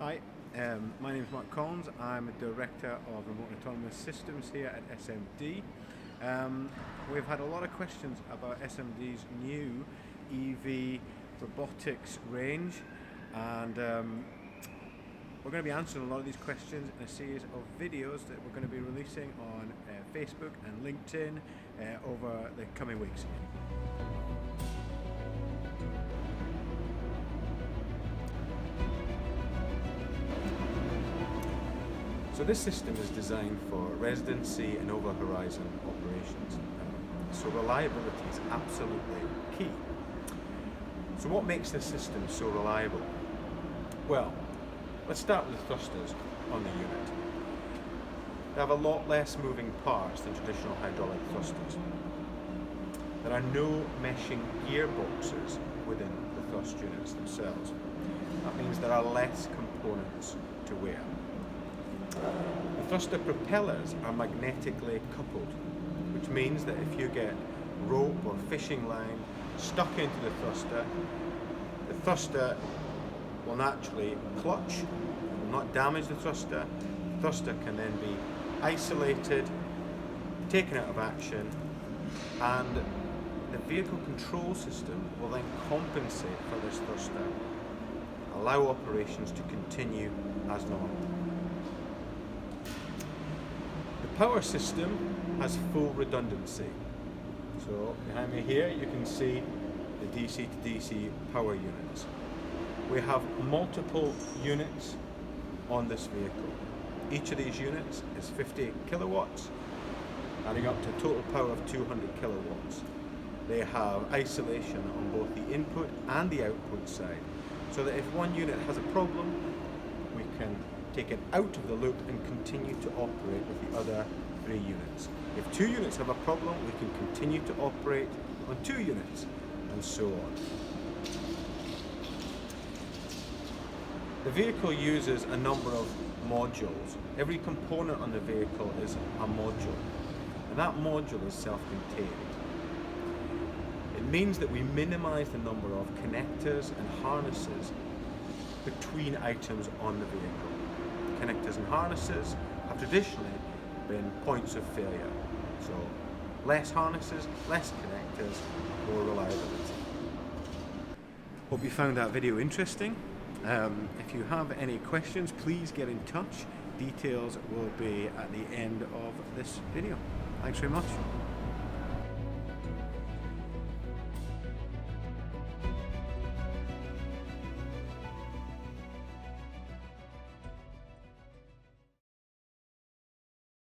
Hi, my name is Mark Collins. I'm a Director of Remote and Autonomous Systems here at SMD. We've had a lot of questions about SMD's new EV robotics range, and we're going to be answering a lot of these questions in a series of videos that we're going to be releasing on Facebook and LinkedIn over the coming weeks. So this system is designed for residency and over-horizon operations. So reliability is absolutely key. So what makes this system so reliable? Well, let's start with the thrusters on the unit. They have a lot less moving parts than traditional hydraulic thrusters. There are no meshing gearboxes within the thrust units themselves. That means there are less components to wear. The thruster propellers are magnetically coupled, which means that if you get rope or fishing line stuck into the thruster will naturally clutch, will not damage the thruster. The thruster can then be isolated, taken out of action, and the vehicle control system will then compensate for this thruster, allow operations to continue as normal. The power system has full redundancy. So behind me here you can see the DC to DC power units. We have multiple units on this vehicle. Each of these units is 50 kilowatts, adding up to a total power of 200 kilowatts. They have isolation on both the input and the output side, so that if one unit has a problem, we can take it out of the loop and continue to operate with the other 3 units. If 2 units have a problem, we can continue to operate on 2 units, and so on. The vehicle uses a number of modules. Every component on the vehicle is a module, and that module is self-contained. It means that we minimize the number of connectors and harnesses between items on the vehicle. Connectors and harnesses have traditionally been points of failure. So less harnesses, less connectors, more reliability. Hope you found that video interesting. If you have any questions, please get in touch. Details will be at the end of this video. Thanks very much.